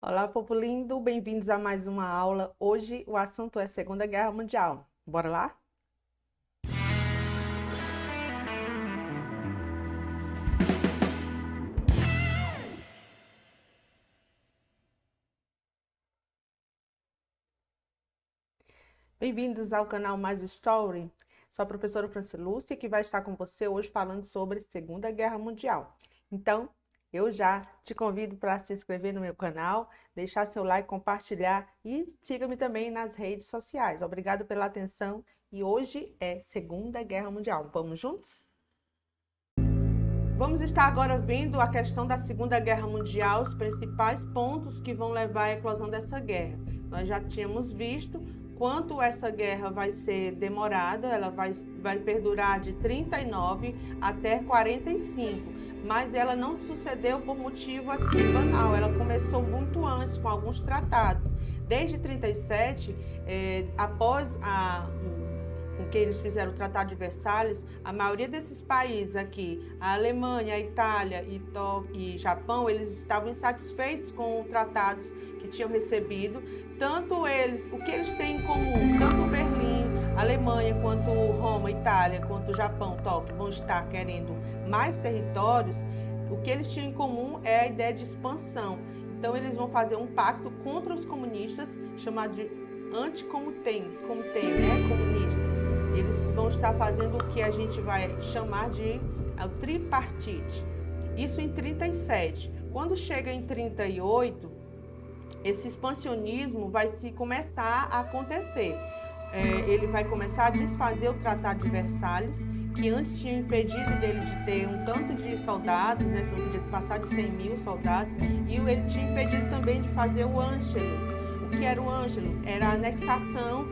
Olá, povo lindo, bem-vindos a mais uma aula. Hoje o assunto é Segunda Guerra Mundial. Bora lá? Bem-vindos ao canal Mais Story. Sou a professora Francilúcia que vai estar com você hoje falando sobre Segunda Guerra Mundial. Então, eu já te convido para se inscrever no meu canal, deixar seu like, compartilhar e siga-me também nas redes sociais. Obrigado pela atenção e hoje é Segunda Guerra Mundial. Vamos juntos? Vamos estar agora vendo a questão da Segunda Guerra Mundial, os principais pontos que vão levar à eclosão dessa guerra. Nós já tínhamos visto quanto essa guerra vai ser demorada, ela vai perdurar de 39 até 45, mas ela não sucedeu por motivo assim banal, ela começou muito antes, com alguns tratados. Desde 37, após com que eles fizeram o Tratado de Versalhes, a maioria desses países aqui, a Alemanha, a Itália e Japão, eles estavam insatisfeitos com os tratados que tinham recebido. Tanto eles, o que eles têm em comum, tanto Berlim, Alemanha, quanto Roma, Itália, quanto Japão, Tóquio, vão estar querendo mais territórios. O que eles tinham em comum é a ideia de expansão. Então eles vão fazer um pacto contra os comunistas, chamado de anti-comitê, né, comunista. Eles vão estar fazendo o que a gente vai chamar de o tripartite. Isso em 37. Quando chega em 38, esse expansionismo vai se começar a acontecer. Ele vai começar a desfazer o Tratado de Versalhes, que antes tinha impedido dele de ter um tanto de soldados, né, de passar de 100 mil soldados, e ele tinha impedido também de fazer o Ânschluss. O que era o Ânschluss? Era a anexação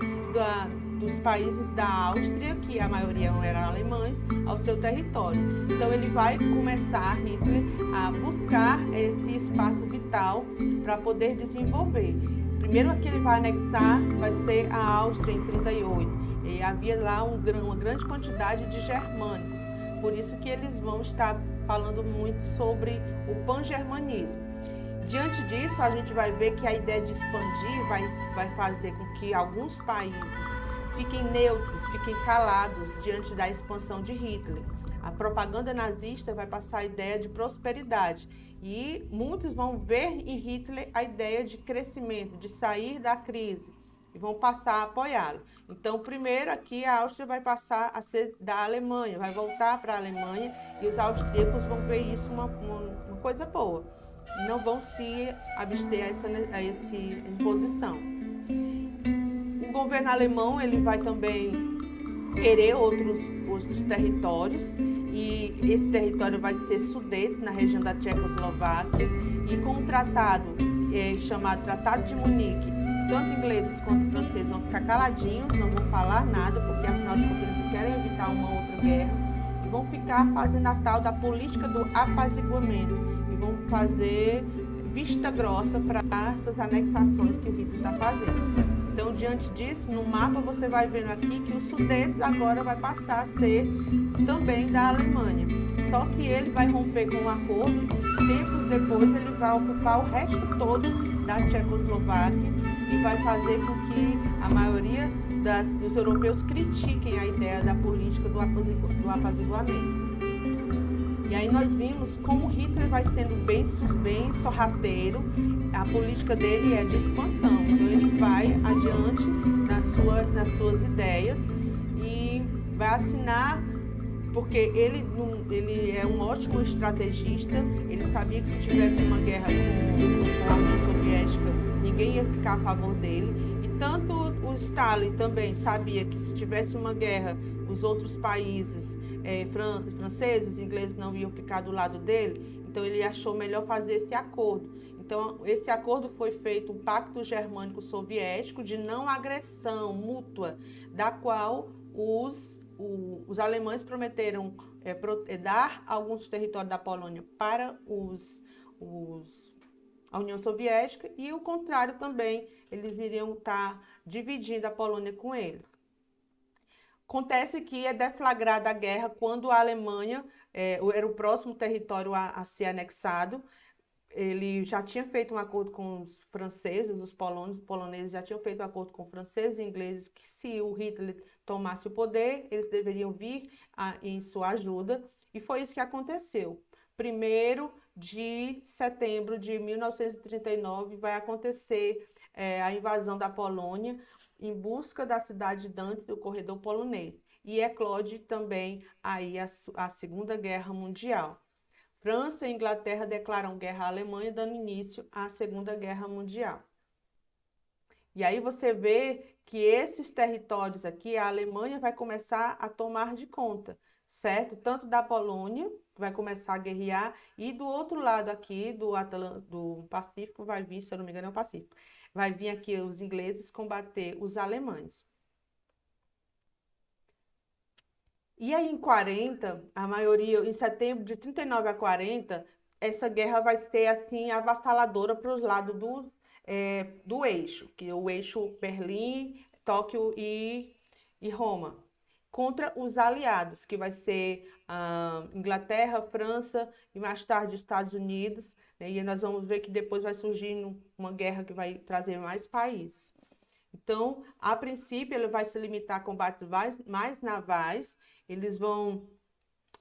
dos países da Áustria, que a maioria eram alemães, ao seu território. Então ele vai começar, Hitler, a buscar esse espaço vital para poder desenvolver. Primeiro que ele vai anexar vai ser a Áustria em 38. E havia lá uma grande quantidade de germânicos. Por isso que eles vão estar falando muito sobre o pangermanismo. Diante disso, a gente vai ver que a ideia de expandir vai fazer com que alguns países fiquem neutros, fiquem calados diante da expansão de Hitler. A propaganda nazista vai passar a ideia de prosperidade e muitos vão ver em Hitler a ideia de crescimento, de sair da crise e vão passar a apoiá-lo. Então, primeiro aqui a Áustria vai passar a ser da Alemanha, vai voltar para a Alemanha e os austríacos vão ver isso uma coisa boa. Não vão se abster a essa imposição. O governo alemão ele vai também querer outros territórios e esse território vai ser Sudete, na região da Tchecoslováquia, e com um tratado chamado Tratado de Munique, tanto ingleses quanto franceses vão ficar caladinhos, não vão falar nada, porque afinal de contas eles querem evitar uma outra guerra, e vão ficar fazendo a tal da política do apaziguamento, e vão fazer vista grossa para essas anexações que o Hitler está fazendo. Então, diante disso, no mapa você vai vendo aqui que os Sudetes agora vai passar a ser também da Alemanha. Só que ele vai romper com um acordo, tempos depois ele vai ocupar o resto todo da Tchecoslováquia e vai fazer com que a maioria dos europeus critiquem a ideia da política do apaziguamento. E aí nós vimos como Hitler vai sendo bem sorrateiro, a política dele é de expansão, então ele vai adiante nas suas ideias e vai assinar, porque ele é um ótimo estrategista, ele sabia que se tivesse uma guerra com a União Soviética, ninguém ia ficar a favor dele, e tanto o Stalin também sabia que se tivesse uma guerra, os outros países franceses, ingleses não iam ficar do lado dele, então ele achou melhor fazer esse acordo. Então, esse acordo foi feito, um pacto germânico-soviético de não agressão mútua, da qual os alemães prometeram dar alguns territórios da Polônia para a União Soviética e o contrário também, eles iriam estar dividindo a Polônia com eles. Acontece que é deflagrada a guerra quando a Alemanha era o próximo território a ser anexado. ele já tinha feito um acordo com os franceses, os poloneses já tinham feito um acordo com franceses e ingleses que se o Hitler tomasse o poder, eles deveriam vir em sua ajuda, e foi isso que aconteceu. 1º de setembro de 1939 vai acontecer a invasão da Polônia em busca da cidade de Danzig, do corredor polonês, e eclode também aí a Segunda Guerra Mundial. França e Inglaterra declaram guerra à Alemanha, dando início à Segunda Guerra Mundial. E aí você vê que esses territórios aqui, a Alemanha vai começar a tomar de conta, certo? Tanto da Polônia, que vai começar a guerrear, e do outro lado aqui, do Pacífico, vai vir, se eu não me engano, é o Pacífico, vai vir aqui os ingleses combater os alemães. E aí, em 40, a maioria, em setembro de 39 a 40, essa guerra vai ser assim avassaladora para os lados do eixo, que é o eixo Berlim, Tóquio e Roma, contra os aliados, que vai ser Inglaterra, França e mais tarde Estados Unidos, né? E nós vamos ver que depois vai surgir uma guerra que vai trazer mais países. Então, a princípio, ele vai se limitar a combates mais navais, eles vão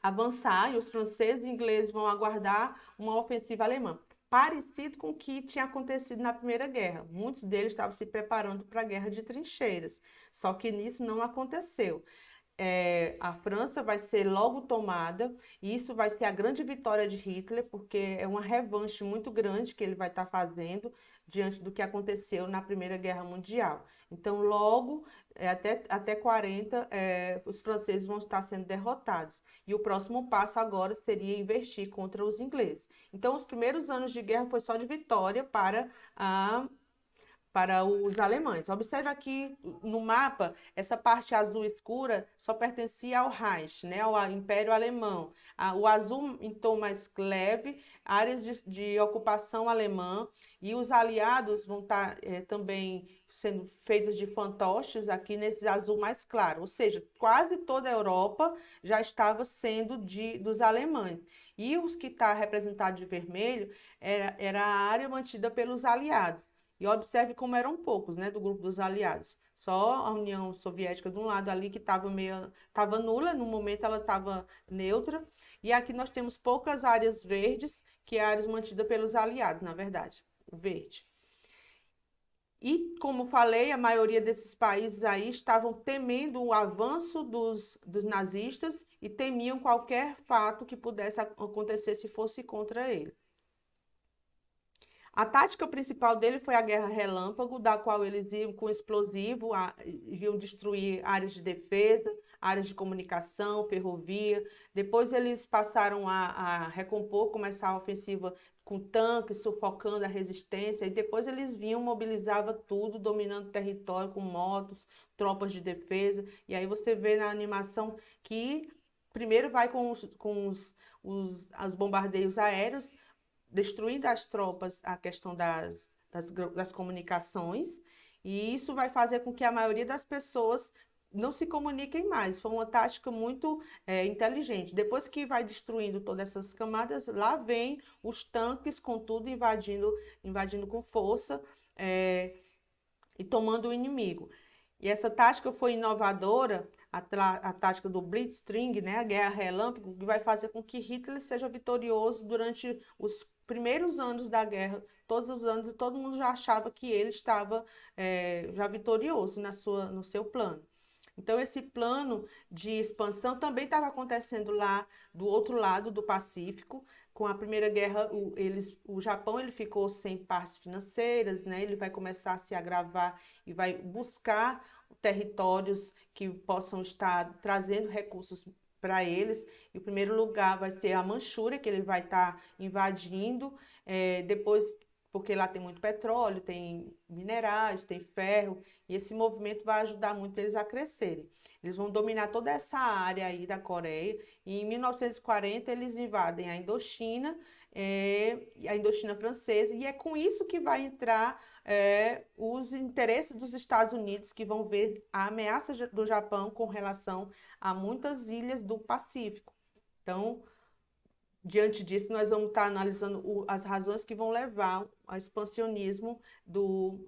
avançar e os franceses e ingleses vão aguardar uma ofensiva alemã. Parecido com o que tinha acontecido na Primeira Guerra. Muitos deles estavam se preparando para a guerra de trincheiras, só que nisso não aconteceu. A França vai ser logo tomada, e isso vai ser a grande vitória de Hitler, porque é uma revanche muito grande que ele vai estar fazendo diante do que aconteceu na Primeira Guerra Mundial. Então, logo, até 40, os franceses vão estar sendo derrotados. E o próximo passo agora seria investir contra os ingleses. Então, os primeiros anos de guerra foi só de vitória para os alemães. Observe aqui no mapa, essa parte azul escura só pertencia ao Reich, né, ao Império Alemão. O azul em tom mais leve, áreas de ocupação alemã, e os aliados vão estar também sendo feitos de fantoches aqui nesse azul mais claro, ou seja, quase toda a Europa já estava sendo dos alemães. E os que está representado de vermelho era a área mantida pelos aliados. E observe como eram poucos, né, do grupo dos aliados. Só a União Soviética de um lado ali que estava nula, no momento ela estava neutra. E aqui nós temos poucas áreas verdes, que é áreas mantidas pelos aliados, na verdade, o verde. E, como falei, a maioria desses países aí estavam temendo o avanço dos nazistas e temiam qualquer fato que pudesse acontecer se fosse contra ele. A tática principal dele foi a Guerra Relâmpago, da qual eles iam com explosivo, iam destruir áreas de defesa, áreas de comunicação, ferrovia. Depois eles passaram a recompor, começar a ofensiva com tanques, sufocando a resistência. E depois eles vinham, mobilizavam tudo, dominando o território com motos, tropas de defesa. E aí você vê na animação que primeiro vai com os bombardeios aéreos, destruindo as tropas a questão das comunicações, e isso vai fazer com que a maioria das pessoas não se comuniquem mais. Foi uma tática muito inteligente. Depois que vai destruindo todas essas camadas, lá vem os tanques com tudo invadindo com força e tomando o inimigo. E essa tática foi inovadora, a tática do Blitzkrieg, né, a guerra relâmpago, que vai fazer com que Hitler seja vitorioso durante os primeiros anos da guerra, todos os anos, e todo mundo já achava que ele estava já vitorioso no seu plano. Então, esse plano de expansão também estava acontecendo lá do outro lado do Pacífico. Com a Primeira Guerra, o Japão ele ficou sem partes financeiras, né? Ele vai começar a se agravar e vai buscar territórios que possam estar trazendo recursos para eles. E o primeiro lugar vai ser a Manchúria, que ele vai estar invadindo. Depois, porque lá tem muito petróleo, tem minerais, tem ferro, e esse movimento vai ajudar muito eles a crescerem. Eles vão dominar toda essa área aí da Coreia, e em 1940 eles invadem a Indochina francesa, e é com isso que vai entrar os interesses dos Estados Unidos, que vão ver a ameaça do Japão com relação a muitas ilhas do Pacífico. Então, Diante disso, nós vamos estar analisando as razões que vão levar ao expansionismo do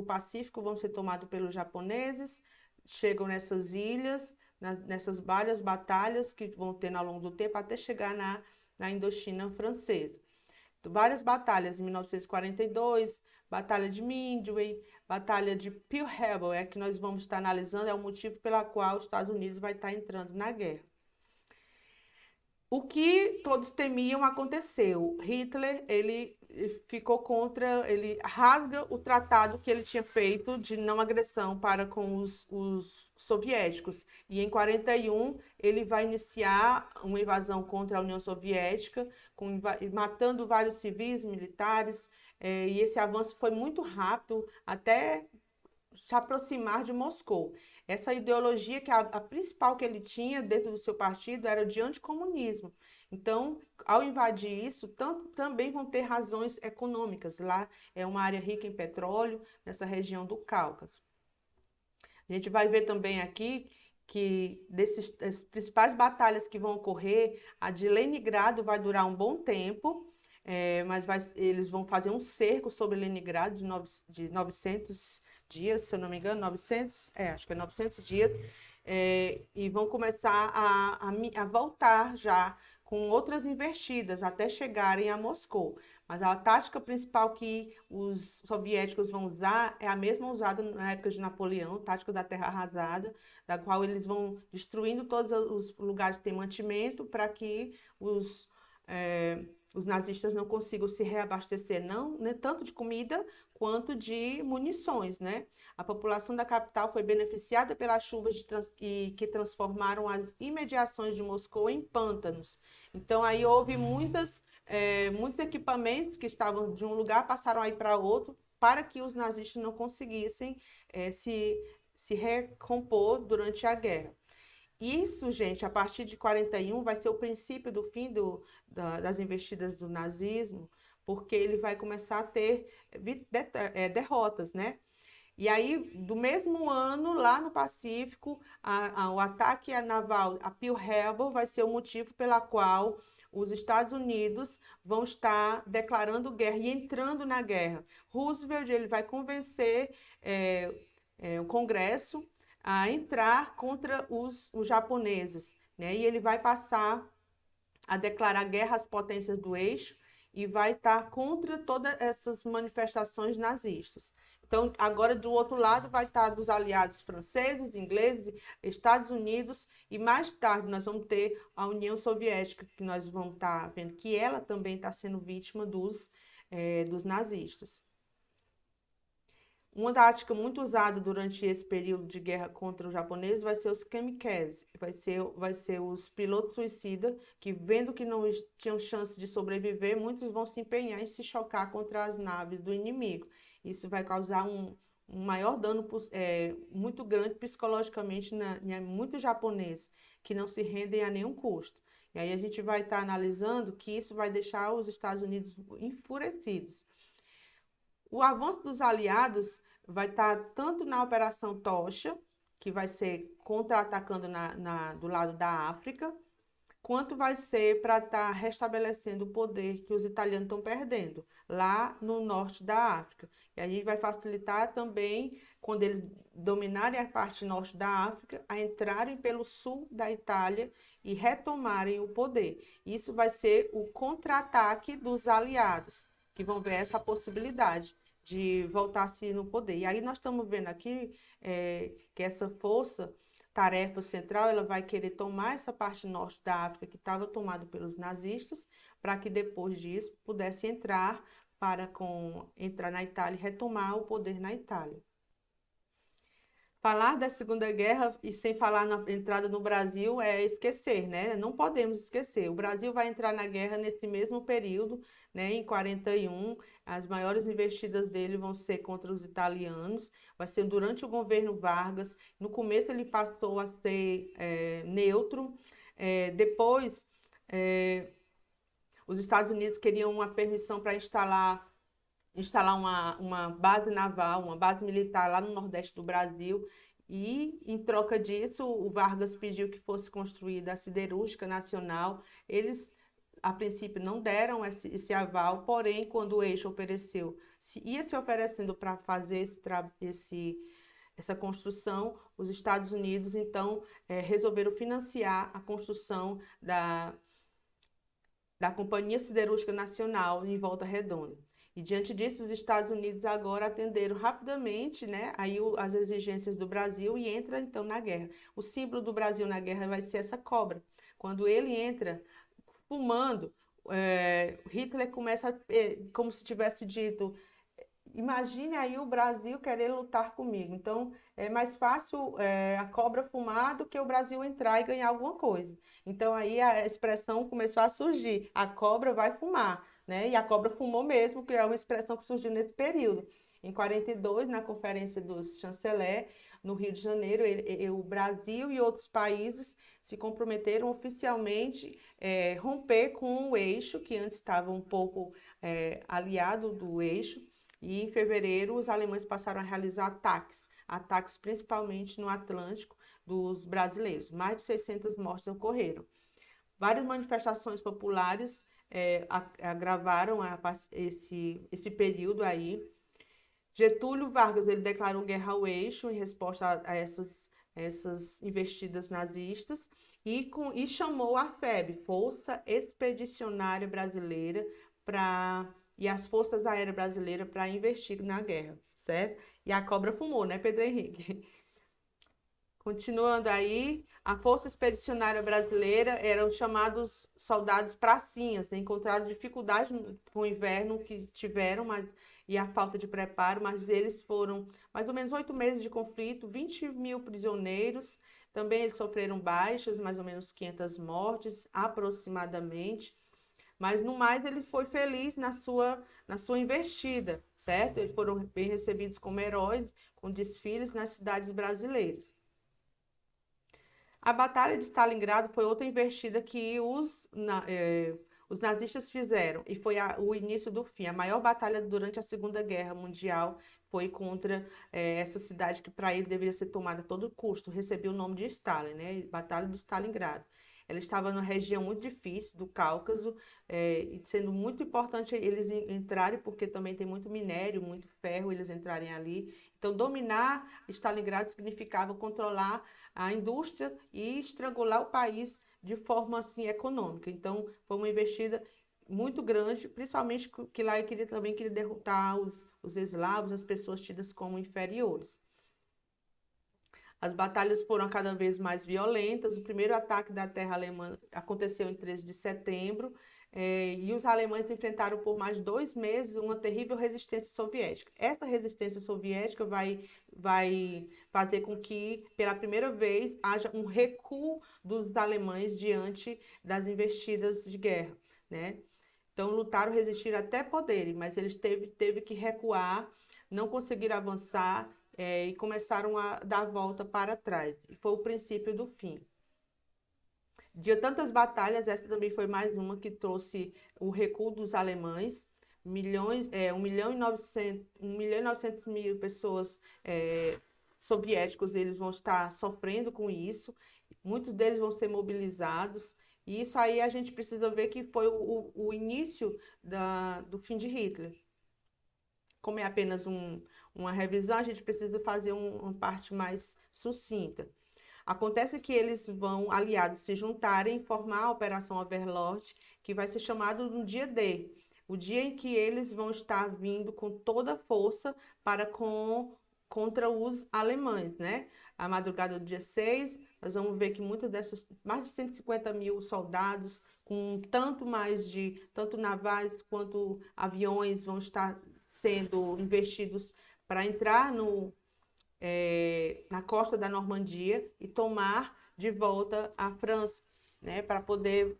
Pacífico, vão ser tomados pelos japoneses, chegam nessas ilhas, nessas várias batalhas que vão ter ao longo do tempo, até chegar na Indochina francesa. Várias batalhas, em 1942, Batalha de Midway, Batalha de Pearl Harbor, é que nós vamos estar analisando, é o motivo pela qual os Estados Unidos vai estar entrando na guerra. O que todos temiam aconteceu. Hitler, ele ficou contra, ele rasga o tratado que ele tinha feito de não agressão para com os soviéticos. E em 41 ele vai iniciar uma invasão contra a União Soviética, matando vários civis, militares, e esse avanço foi muito rápido até se aproximar de Moscou. Essa ideologia, que a principal que ele tinha dentro do seu partido, era de anticomunismo. Então, ao invadir isso, também vão ter razões econômicas. Lá é uma área rica em petróleo, nessa região do Cáucaso. A gente vai ver também aqui que das principais batalhas que vão ocorrer, a de Leningrado vai durar um bom tempo, mas eles vão fazer um cerco sobre Leningrado de 900 dias, se eu não me engano, 900, acho que é 900 dias, e vão começar a voltar já com outras investidas até chegarem a Moscou. Mas a tática principal que os soviéticos vão usar é a mesma usada na época de Napoleão, tática da terra arrasada, da qual eles vão destruindo todos os lugares que têm mantimento para que os nazistas não consigam se reabastecer, não, né, tanto de comida quanto de munições, né? A população da capital foi beneficiada pelas chuvas que transformaram as imediações de Moscou em pântanos. Então, aí houve muitos equipamentos que estavam de um lugar, passaram aí para outro, para que os nazistas não conseguissem se recompor durante a guerra. Isso, gente, a partir de 41 vai ser o princípio do fim das investidas do nazismo, porque ele vai começar a ter derrotas, né? E aí, do mesmo ano, lá no Pacífico, o ataque naval a Pearl Harbor vai ser o motivo pela qual os Estados Unidos vão estar declarando guerra e entrando na guerra. Roosevelt, ele vai convencer o Congresso a entrar contra os japoneses, né? E ele vai passar a declarar guerra às potências do eixo e vai estar contra todas essas manifestações nazistas. Então, agora do outro lado vai estar dos aliados franceses, ingleses, Estados Unidos, e mais tarde nós vamos ter a União Soviética, que nós vamos estar vendo que ela também está sendo vítima dos nazistas. Uma tática muito usada durante esse período de guerra contra os japoneses vai ser os kamikaze, vai ser os pilotos suicidas que, vendo que não tinham chance de sobreviver, muitos vão se empenhar em se chocar contra as naves do inimigo. Isso vai causar um maior dano muito grande psicologicamente em muitos japoneses que não se rendem a nenhum custo. E aí a gente vai estar analisando que isso vai deixar os Estados Unidos enfurecidos. O avanço dos aliados vai estar tanto na Operação Tocha, que vai ser contra-atacando do lado da África, quanto vai ser para estar restabelecendo o poder que os italianos estão perdendo, lá no norte da África. E a gente vai facilitar também, quando eles dominarem a parte norte da África, a entrarem pelo sul da Itália e retomarem o poder. Isso vai ser o contra-ataque dos aliados, que vão ver essa possibilidade de voltar-se no poder. E aí nós estamos vendo aqui que essa tarefa central, ela vai querer tomar essa parte norte da África que estava tomada pelos nazistas, para que depois disso pudesse entrar na Itália e retomar o poder na Itália. Falar da Segunda Guerra e sem falar na entrada no Brasil é esquecer, né? Não podemos esquecer. O Brasil vai entrar na guerra nesse mesmo período, né? Em 41, as maiores investidas dele vão ser contra os italianos. Vai ser durante o governo Vargas. No começo ele passou a ser neutro. Depois, os Estados Unidos queriam uma permissão para instalar uma base naval, uma base militar lá no Nordeste do Brasil. E, em troca disso, o Vargas pediu que fosse construída a Siderúrgica Nacional. Eles a princípio não deram esse aval, porém, quando o eixo ofereceu, ia se oferecendo para fazer essa construção, os Estados Unidos, então, resolveram financiar a construção da Companhia Siderúrgica Nacional em Volta Redonda. E diante disso, os Estados Unidos agora atenderam rapidamente, né, aí as exigências do Brasil e entra então na guerra. O símbolo do Brasil na guerra vai ser essa cobra. Quando ele entra fumando, Hitler começa, como se tivesse dito, imagine aí o Brasil querer lutar comigo. Então, é mais fácil a cobra fumar do que o Brasil entrar e ganhar alguma coisa. Então, aí a expressão começou a surgir: a cobra vai fumar, né? E a cobra fumou mesmo, que é uma expressão que surgiu nesse período. Em 42, na Conferência dos Chanceler, no Rio de Janeiro, o Brasil e outros países se comprometeram oficialmente romper com o eixo, que antes estava um pouco aliado do eixo, e em fevereiro, os alemães passaram a realizar ataques principalmente no Atlântico dos brasileiros. Mais de 600 mortes ocorreram. Várias manifestações populares agravaram esse período aí. Getúlio Vargas ele declarou guerra ao eixo em resposta a essas investidas nazistas e chamou a FEB, Força Expedicionária Brasileira, e as Forças Aéreas Brasileiras para investir na guerra, certo? E a cobra fumou, né, Pedro Henrique? Continuando aí, a Força Expedicionária Brasileira eram chamados soldados pracinhas, né? Encontraram dificuldade com o inverno que tiveram, e a falta de preparo, mas eles foram mais ou menos 8 meses de conflito, 20 mil prisioneiros, também eles sofreram baixas, mais ou menos 500 mortes, aproximadamente. Mas, no mais, ele foi feliz na sua investida, certo? Eles foram bem recebidos como heróis, com desfiles nas cidades brasileiras. A Batalha de Stalingrado foi outra investida que os nazistas fizeram, e foi o início do fim. A maior batalha durante a Segunda Guerra Mundial foi contra essa cidade que para ele deveria ser tomada a todo custo, recebeu o nome de Stalin, né? Batalha de Stalingrado. Ela estava numa região muito difícil do Cáucaso, e sendo muito importante eles entrarem, porque também tem muito minério, muito ferro, eles entrarem ali. Então, dominar Stalingrado significava controlar a indústria e estrangular o país de forma assim econômica. Então, foi uma investida muito grande, principalmente que lá eu também queria derrotar os eslavos, as pessoas tidas como inferiores. As batalhas foram cada vez mais violentas. O primeiro ataque da terra alemã aconteceu em 13 de setembro, e os alemães enfrentaram por mais de 2 meses uma terrível resistência soviética. Essa resistência soviética vai fazer com que, pela primeira vez, haja um recuo dos alemães diante das investidas de guerra, né? Então, lutaram, resistiram até poderem, mas eles teve que recuar, não conseguiram avançar, e começaram a dar a volta para trás. E foi o princípio do fim. De tantas batalhas, essa também foi mais uma que trouxe o recuo dos alemães. 1 milhão e 900 mil pessoas soviéticos eles vão estar sofrendo com isso. Muitos deles vão ser mobilizados. E isso aí a gente precisa ver que foi o início do fim de Hitler. Como é apenas uma revisão, a gente precisa fazer uma parte mais sucinta. Acontece que eles vão, aliados, se juntarem e formar a Operação Overlord, que vai ser chamado no dia D, o dia em que eles vão estar vindo com toda a força contra os alemães, né? A madrugada do dia 6, nós vamos ver que muitas dessas, mais de 150 mil soldados, com tanto navais quanto aviões, vão estar sendo investidos para entrar na costa da Normandia e tomar de volta a França, né, para poder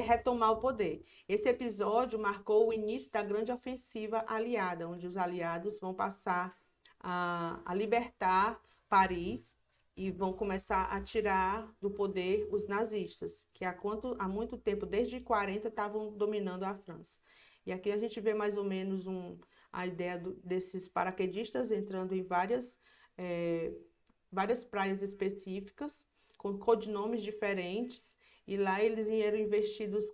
retomar o poder. Esse episódio marcou o início da grande ofensiva aliada, onde os aliados vão passar a libertar Paris e vão começar a tirar do poder os nazistas, que há muito tempo, desde 40, estavam dominando a França. E aqui a gente vê mais ou menos a ideia desses paraquedistas entrando em várias praias específicas, com codinomes diferentes, e lá eles eram investidos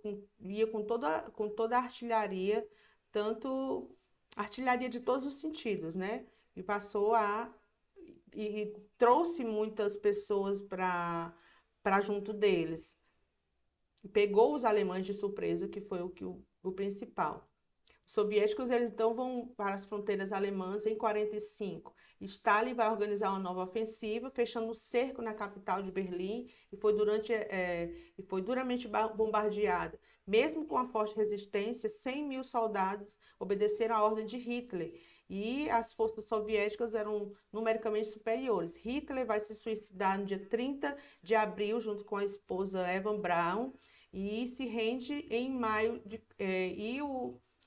com toda a artilharia, tanto artilharia de todos os sentidos, né? E passou a e trouxe muitas pessoas para junto deles. Pegou os alemães de surpresa, que foi o principal. Os soviéticos eles então vão para as fronteiras alemãs em 45. Stalin vai organizar uma nova ofensiva, fechando o cerco na capital de Berlim e foi duramente bombardeada. Mesmo com a forte resistência, 100 mil soldados obedeceram à ordem de Hitler e as forças soviéticas eram numericamente superiores. Hitler vai se suicidar no dia 30 de abril, junto com a esposa Eva Braun, e se rende em maio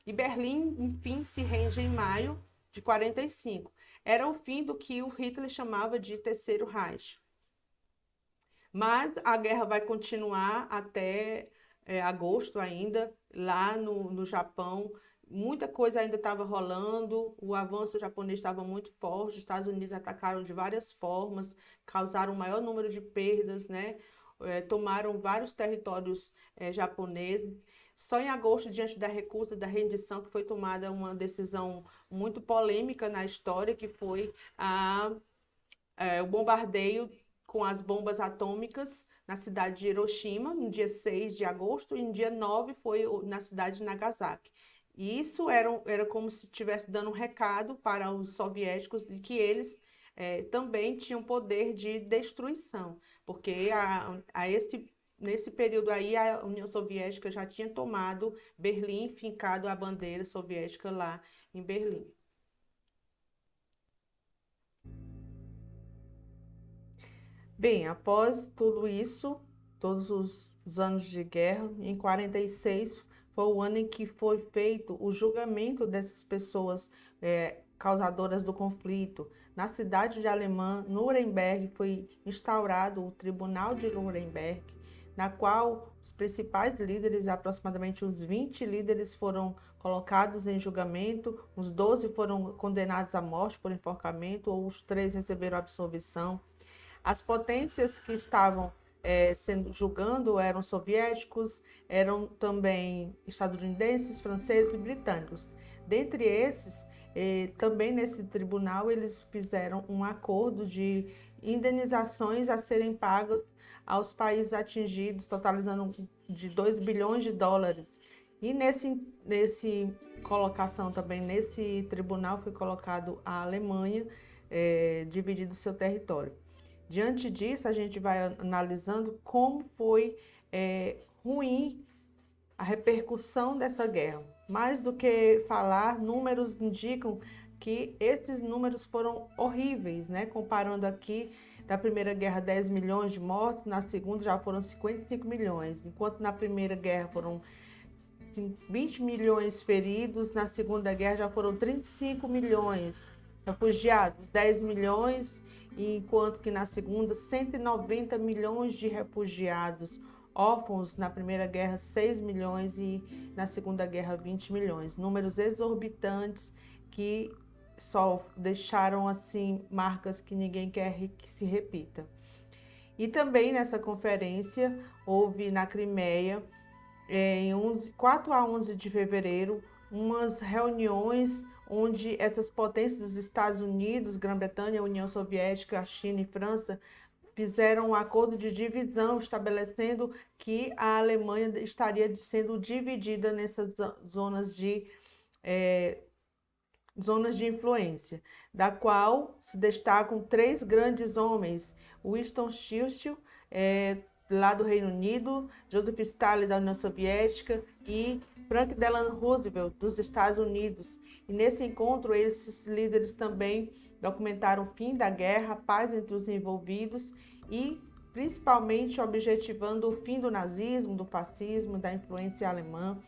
e Berlim, enfim, se rende em maio de 45. Era o fim do que o Hitler chamava de Terceiro Reich. Mas a guerra vai continuar até agosto ainda, lá no Japão. Muita coisa ainda estava rolando, o avanço japonês estava muito forte, os Estados Unidos atacaram de várias formas, causaram o maior número de perdas, né? Tomaram vários territórios japoneses. Só em agosto, diante da recusa, da rendição, que foi tomada uma decisão muito polêmica na história, que foi o bombardeio com as bombas atômicas na cidade de Hiroshima, no dia 6 de agosto, e no dia 9 foi na cidade de Nagasaki. E isso era como se estivesse dando um recado para os soviéticos de que eles também tinham poder de destruição, porque nesse período aí a União Soviética já tinha tomado Berlim, fincado a bandeira soviética lá em Berlim. Bem, após tudo isso, todos os anos de guerra, em 46 foi o ano em que foi feito o julgamento dessas pessoas causadoras do conflito. Na cidade de Alemã, Nuremberg, foi instaurado o Tribunal de Nuremberg, na qual os principais líderes, aproximadamente os 20 líderes, foram colocados em julgamento, os 12 foram condenados à morte por enforcamento, ou os 3 receberam absolvição. As potências que estavam sendo julgando eram soviéticos, eram também estadunidenses, franceses e britânicos. Dentre esses, também nesse tribunal, eles fizeram um acordo de indenizações a serem pagas aos países atingidos, totalizando de 2 bilhões de dólares. E nesse colocação também, nesse tribunal, foi colocado a Alemanha, dividido seu território. Diante disso, a gente vai analisando como foi ruim a repercussão dessa guerra. Mais do que falar, números indicam que esses números foram horríveis, né? Comparando aqui, da Primeira Guerra, 10 milhões de mortos, na Segunda já foram 55 milhões, enquanto na Primeira Guerra foram 20 milhões feridos, na Segunda Guerra já foram 35 milhões refugiados, 10 milhões, enquanto que na Segunda, 190 milhões de refugiados, órfãos na Primeira Guerra, 6 milhões e na Segunda Guerra, 20 milhões. Números exorbitantes que só deixaram assim marcas que ninguém quer que se repita. E também nessa conferência houve na Crimeia, em 4 a 11 de fevereiro, umas reuniões onde essas potências dos Estados Unidos, Grã-Bretanha, União Soviética, a China e França fizeram um acordo de divisão, estabelecendo que a Alemanha estaria sendo dividida nessas zonas de influência, da qual se destacam 3 grandes homens: Winston Churchill, lá do Reino Unido, Joseph Stalin, da União Soviética, e Franklin Delano Roosevelt, dos Estados Unidos. E nesse encontro, esses líderes também documentaram o fim da guerra, a paz entre os envolvidos e, principalmente, objetivando o fim do nazismo, do fascismo, da influência alemã,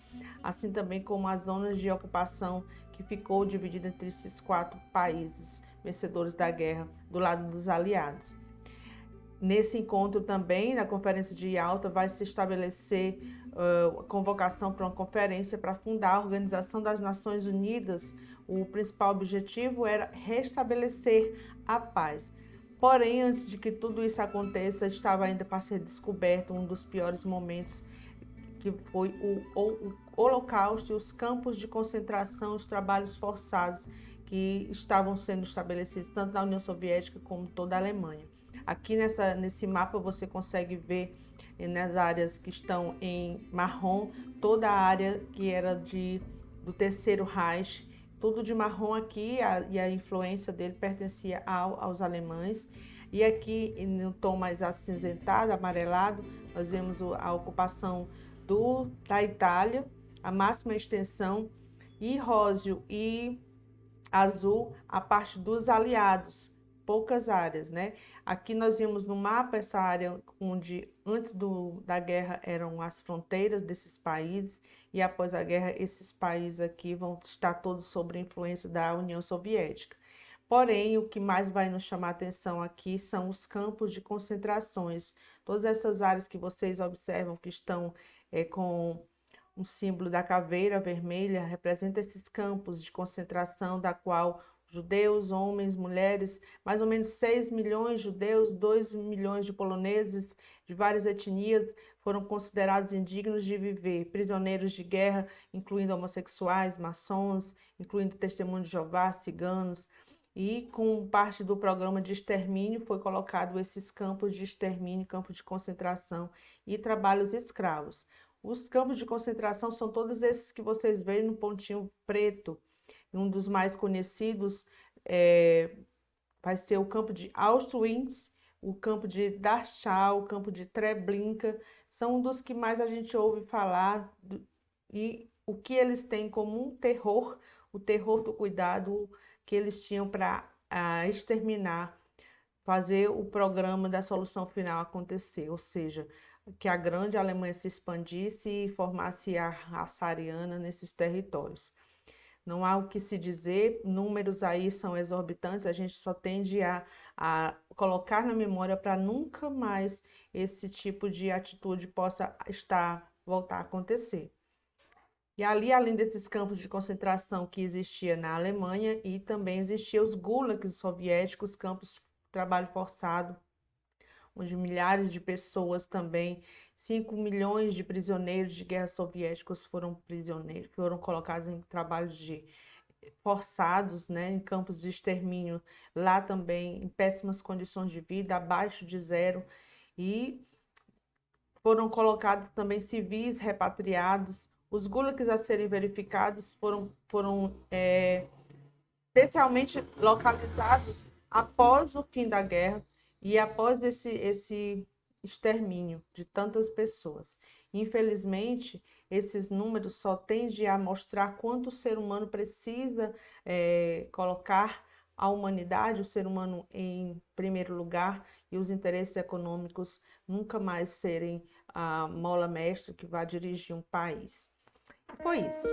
assim também como as zonas de ocupação que ficou dividida entre esses 4 países vencedores da guerra, do lado dos aliados. Nesse encontro também, na Conferência de Yalta, vai se estabelecer convocação para uma conferência para fundar a Organização das Nações Unidas. O principal objetivo era restabelecer a paz. Porém, antes de que tudo isso aconteça, estava ainda para ser descoberto um dos piores momentos, que foi o Holocausto e os campos de concentração, os trabalhos forçados que estavam sendo estabelecidos tanto na União Soviética como toda a Alemanha. Aqui nesse mapa você consegue ver nas áreas que estão em marrom, toda a área que era do Terceiro Reich, tudo de marrom aqui, e a influência dele pertencia aos alemães. E aqui no tom mais acinzentado, amarelado, nós vemos a ocupação da Itália, a máxima extensão, e róseo e azul a parte dos aliados, poucas áreas, né? Aqui nós vimos no mapa essa área onde antes da guerra eram as fronteiras desses países, e após a guerra esses países aqui vão estar todos sob a influência da União Soviética. Porém, o que mais vai nos chamar a atenção aqui são os campos de concentrações. Todas essas áreas que vocês observam que estão com um símbolo da caveira vermelha, representa esses campos de concentração, da qual judeus, homens, mulheres, mais ou menos 6 milhões de judeus, 2 milhões de poloneses de várias etnias foram considerados indignos de viver, prisioneiros de guerra, incluindo homossexuais, maçons, incluindo testemunhos de Jeová, ciganos. E com parte do programa de extermínio foi colocado esses campos de extermínio, campos de concentração e trabalhos escravos. Os campos de concentração são todos esses que vocês veem no pontinho preto. Um dos mais conhecidos vai ser o campo de Auschwitz, o campo de Dachau, o campo de Treblinka. São um dos que mais a gente ouve falar, e o que eles têm como um terror, o terror do cuidado que eles tinham para exterminar, fazer o programa da solução final acontecer, ou seja, que a grande Alemanha se expandisse e formasse a raça ariana nesses territórios. Não há o que se dizer, números aí são exorbitantes, a gente só tende a colocar na memória para nunca mais esse tipo de atitude possa voltar a acontecer. E ali, além desses campos de concentração que existia na Alemanha, e também existiam os gulags soviéticos, campos de trabalho forçado, onde milhares de pessoas também, 5 milhões de prisioneiros de guerra soviéticos foram colocados em trabalhos forçados, né, em campos de extermínio, lá também em péssimas condições de vida, abaixo de zero, e foram colocados também civis repatriados. Os gulags a serem verificados foram especialmente localizados após o fim da guerra e após esse extermínio de tantas pessoas. Infelizmente, esses números só tendem a mostrar quanto o ser humano precisa colocar a humanidade, o ser humano em primeiro lugar, e os interesses econômicos nunca mais serem a mola mestra que vai dirigir um país. Foi isso.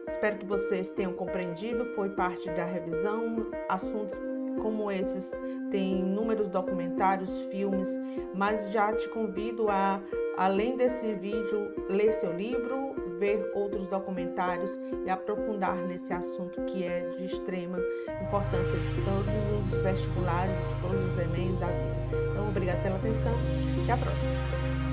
Espero que vocês tenham compreendido, foi parte da revisão. Assuntos como esses tem inúmeros documentários, filmes, mas já te convido a, além desse vídeo, ler seu livro, ver outros documentários e aprofundar nesse assunto que é de extrema importância de todos os vestibulares, de todos os Enems da vida. Então, obrigada pela atenção e até a próxima.